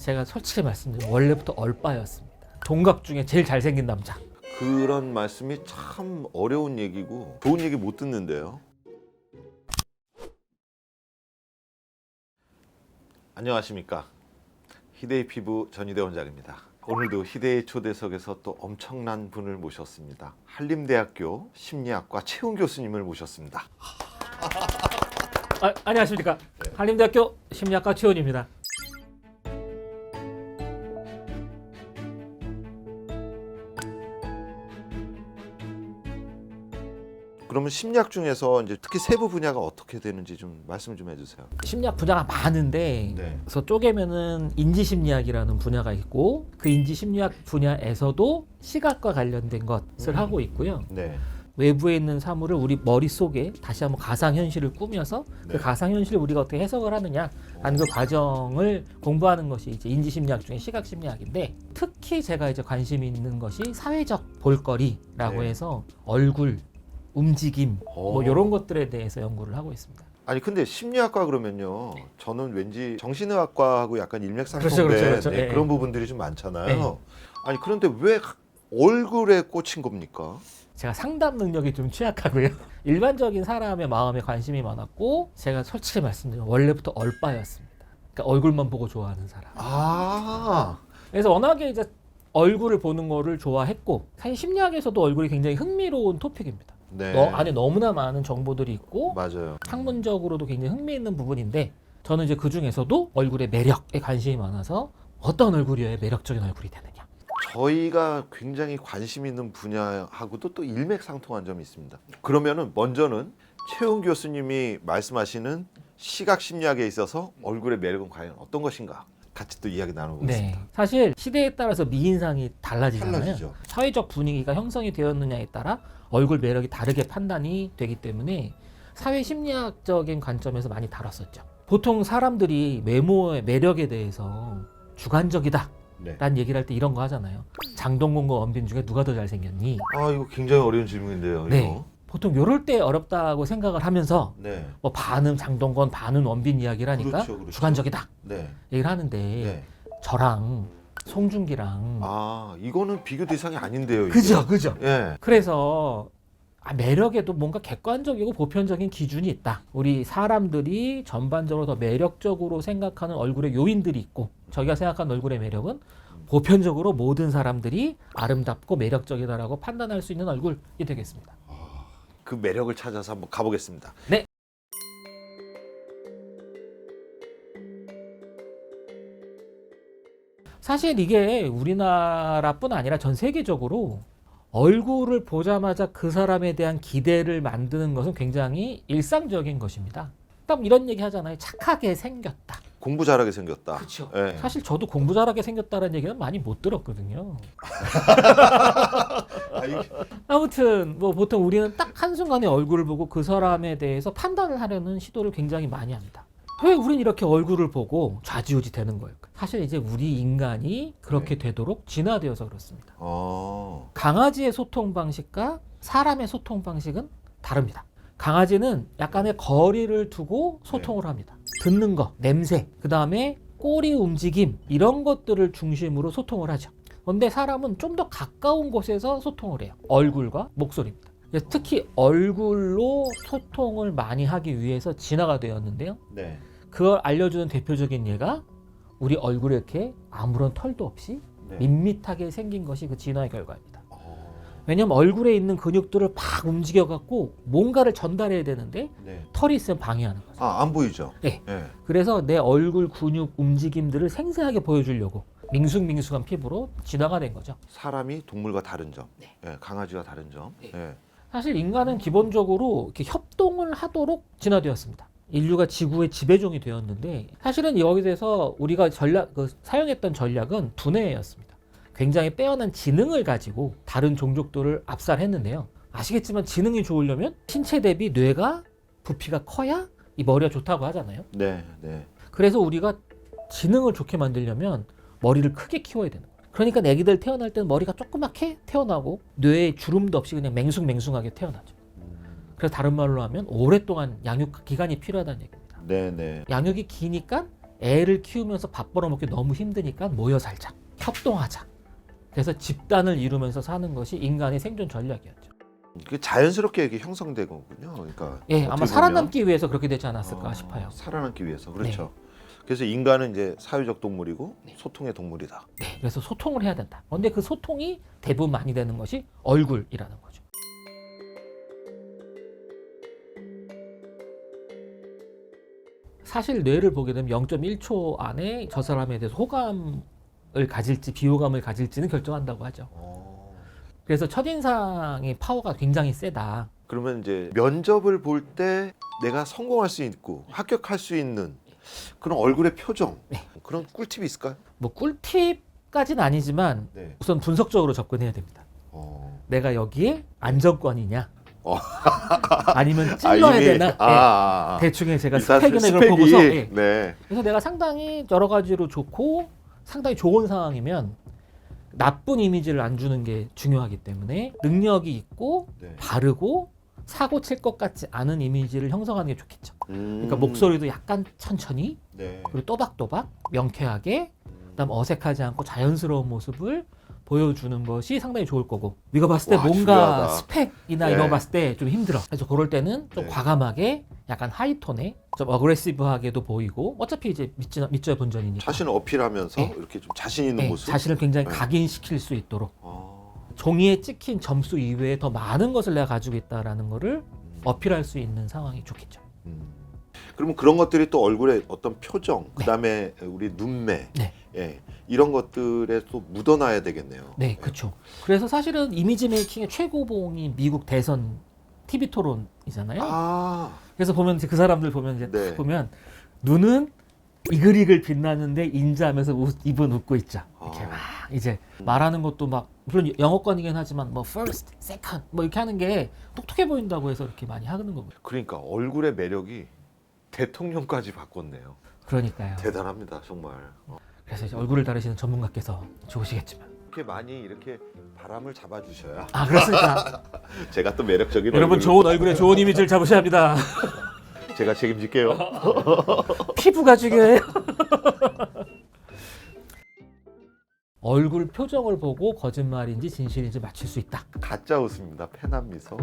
제가 솔직히 말씀드리면 원래부터 얼빠였습니다. 동갑 중에 제일 잘생긴 남자. 그런 말씀이 참 어려운 얘기고 좋은 얘기 못 듣는데요. 안녕하십니까. 희대의 피부 전희대 원장입니다. 오늘도 희대의 초대석에서 또 엄청난 분을 모셨습니다. 한림대학교 심리학과 최훈 교수님을 모셨습니다. 안녕하십니까. 한림대학교 심리학과 최훈입니다. 그러면 심리학 중에서 이제 특히 세부 분야가 어떻게 되는지 좀 말씀 좀 해주세요. 심리학 분야가 많은데 네. 그래서 쪼개면은 인지심리학이라는 분야가 있고 그 인지심리학 분야에서도 시각과 관련된 것을 하고 있고요. 네. 외부에 있는 사물을 우리 머릿속에 다시 한번 가상현실을 꾸며서 네. 그 가상현실을 우리가 어떻게 해석을 하느냐 하는 그 과정을 공부하는 것이 이제 인지심리학 중에 시각심리학인데, 특히 제가 이제 관심이 있는 것이 사회적 볼거리라고 네. 해서 얼굴, 움직임 뭐 이런 것들에 대해서 연구를 하고 있습니다. 아니 근데 심리학과 그러면요, 저는 왠지 정신의학과하고 약간 일맥상통된 그렇죠. 네, 예. 그런 부분들이 좀 많잖아요. 예. 아니 그런데 왜 얼굴에 꽂힌 겁니까? 제가 상담 능력이 좀 취약하고요. 일반적인 사람의 마음에 관심이 많았고, 제가 솔직히 말씀드리면 원래부터 얼빠였습니다. 그러니까 얼굴만 보고 좋아하는 사람. 아, 그래서 워낙에 이제 얼굴을 보는 거를 좋아했고, 사실 심리학에서도 얼굴이 굉장히 흥미로운 토픽입니다. 네. 안에 너무나 많은 정보들이 있고 맞아요. 학문적으로도 굉장히 흥미있는 부분인데, 저는 이제 그 중에서도 얼굴의 매력에 관심이 많아서 어떤 얼굴이어야 매력적인 얼굴이 되느냐. 저희가 굉장히 관심 있는 분야하고도 또 일맥상통한 점이 있습니다. 그러면은 먼저는 최훈 교수님이 말씀하시는 시각 심리학에 있어서 얼굴의 매력은 과연 어떤 것인가 같이 또 이야기 나눠보겠습니다. 네, 사실 시대에 따라서 미인상이 달라지잖아요. 달라지죠. 사회적 분위기가 형성이 되었느냐에 따라 얼굴 매력이 다르게 판단이 되기 때문에 사회 심리학적인 관점에서 많이 다뤘었죠. 보통 사람들이 외모의 매력에 대해서 주관적이다 네. 라는 얘기를 할 때 이런 거 하잖아요. 장동건과 원빈 중에 누가 더 잘생겼니? 아, 이거 굉장히 어려운 질문인데요. 네. 이거. 보통 요럴 때 어렵다고 생각을 하면서 네. 뭐 반은 장동건 반은 원빈 이야기를 하니까 그렇죠. 주관적이다 네. 얘기를 하는데, 네. 저랑 송중기랑 아, 이거는 비교 대상이 아닌데요. 이게. 그죠. 예. 그래서 매력에도 뭔가 객관적이고 보편적인 기준이 있다. 우리 사람들이 전반적으로 더 매력적으로 생각하는 얼굴의 요인들이 있고, 저희가 생각하는 얼굴의 매력은 보편적으로 모든 사람들이 아름답고 매력적이다라고 판단할 수 있는 얼굴이 되겠습니다. 그 매력을 찾아서 한번 가보겠습니다. 네. 사실 이게 우리나라뿐 아니라 전 세계적으로 얼굴을 보자마자 그 사람에 대한 기대를 만드는 것은 굉장히 일상적인 것입니다. 딱 이런 얘기 하잖아요. 착하게 생겼다. 공부 잘하게 생겼다. 그렇죠. 예. 사실 저도 공부 잘하게 생겼다는 얘기는 많이 못 들었거든요. 아, 이게- 아무튼 뭐 보통 우리는 딱 한순간에 얼굴을 보고 그 사람에 대해서 판단을 하려는 시도를 굉장히 많이 합니다. 왜 우린 이렇게 얼굴을 보고 좌지우지 되는 걸까? 사실 이제 우리 인간이 그렇게 되도록 진화되어서 그렇습니다. 강아지의 소통 방식과 사람의 소통 방식은 다릅니다. 강아지는 약간의 거리를 두고 소통을 합니다. 듣는 거, 냄새, 그 다음에 꼬리 움직임, 이런 것들을 중심으로 소통을 하죠. 그런데 사람은 좀 더 가까운 곳에서 소통을 해요. 얼굴과 목소리입니다. 특히 얼굴로 소통을 많이 하기 위해서 진화가 되었는데요. 네. 그걸 알려주는 대표적인 예가 우리 얼굴에 이렇게 아무런 털도 없이 네. 밋밋하게 생긴 것이 그 진화의 결과입니다. 왜냐면 얼굴에 있는 근육들을 막 움직여갖고 뭔가를 전달해야 되는데 네. 털이 있으면 방해하는 거죠. 아, 안 보이죠? 네. 예. 그래서 내 얼굴 근육 움직임들을 생생하게 보여주려고 밍숭밍숭한 피부로 진화가 된 거죠. 사람이 동물과 다른 점, 네. 예, 강아지와 다른 점. 네. 예. 사실 인간은 기본적으로 이렇게 협동을 하도록 진화되었습니다. 인류가 지구의 지배종이 되었는데, 사실은 여기 대해서 우리가 사용했던 전략은 두뇌였습니다. 굉장히 빼어난 지능을 가지고 다른 종족들을 압살했는데요. 아시겠지만 지능이 좋으려면 신체 대비 뇌가 부피가 커야 이 머리가 좋다고 하잖아요. 네. 네. 그래서 우리가 지능을 좋게 만들려면 머리를 크게 키워야 되는 거예요. 그러니까 애기들 태어날 때는 머리가 조그맣게 태어나고 뇌에 주름도 없이 그냥 맹숭맹숭하게 태어나죠. 그래서 다른 말로 하면 오랫동안 양육 기간이 필요하다는 얘기입니다. 네. 네. 양육이 기니까 애를 키우면서 밥 벌어먹기 너무 힘드니까 모여 살자, 협동하자. 그래서 집단을 이루면서 사는 것이 인간의 생존 전략이었죠. 이게 자연스럽게 이게 형성된 거군요. 그러니까 예, 어떻게 아마 보면, 살아남기 위해서 그렇게 되지 않았을까 싶어요. 살아남기 위해서 그렇죠. 그래서 인간은 이제 사회적 동물이고 소통의 동물이다. 네, 그래서 소통을 해야 된다. 그런데 그 소통이 대부분 많이 되는 것이 얼굴이라는 거죠. 사실 뇌를 보게 되면 0.1초 안에 저 사람에 대해서 호감을 가질지 비호감을 가질지는 결정한다고 하죠. 그래서 첫인상의 파워가 굉장히 세다. 그러면 이제 면접을 볼 때 내가 성공할 수 있고 합격할 수 있는 그런 얼굴의 표정, 그런 꿀팁이 있을까요? 뭐 꿀팁까지는 아니지만 네. 우선 분석적으로 접근해야 됩니다. 내가 여기에 안정권이냐 아니면 찔러야 이미- 되나. 대충의 제가 일단 스펙이나 이걸 스펙이, 보고서 네. 그래서 내가 상당히 여러 가지로 좋고 상당히 좋은 상황이면 나쁜 이미지를 안 주는 게 중요하기 때문에 능력이 있고 네. 바르고 사고 칠 것 같지 않은 이미지를 형성하는 게 좋겠죠. 그러니까 목소리도 약간 천천히 네. 그리고 또박또박 명쾌하게 그다음 어색하지 않고 자연스러운 모습을 보여주는 것이 상당히 좋을 거고 이거 봤을 때 와, 뭔가 중요하다. 스펙이나 네. 이런 거 봤을 때 좀 힘들어. 그래서 그럴 때는 좀 네. 과감하게 약간 하이톤에 좀 어그레시브하게도 보이고 어차피 이제 밑져야 본전이니까 자신을 어필하면서 네. 이렇게 좀 자신 있는 네, 모습. 자신을 굉장히 네. 각인시킬 수 있도록 아, 종이에 찍힌 점수 이외에 더 많은 것을 내가 가지고 있다라는 거를 어필할 수 있는 상황이 좋겠죠. 그러면 그런 것들이 또 얼굴의 어떤 표정, 그다음에 우리 눈매, 네. 예, 이런 것들에 또 묻어놔야 되겠네요. 네, 그렇죠. 그래서 사실은 이미지 메이킹의 최고봉이 미국 대선 TV 토론이잖아요. 아, 그래서 보면 이제 그 사람들 보면 이제 네. 딱 보면 눈은 이글이글 빛나는데 인자하면서 입은 웃고 있죠. 이렇게 막 이제 말하는 것도 막 물론 영어권이긴 하지만 뭐 first, second 뭐 이렇게 하는 게 똑똑해 보인다고 해서 이렇게 많이 하는 거고요. 그러니까 얼굴의 매력이 대통령까지 바꿨네요. 그러니까요. 대단합니다, 정말. 그래서 이제 얼굴을 다루시는 전문가께서 좋으시겠지만. 이렇게 많이 이렇게 바람을 잡아주셔야 아 그렇습니까? 제가 또 매력적인 여러분 얼굴을- 좋은 얼굴에 좋은 이미지를 잡으셔야 합니다. 제가 책임질게요. 피부가 중요해요. 얼굴 표정을 보고 거짓말인지 진실인지 맞출 수 있다. 가짜 웃음입니다. 편한 미소.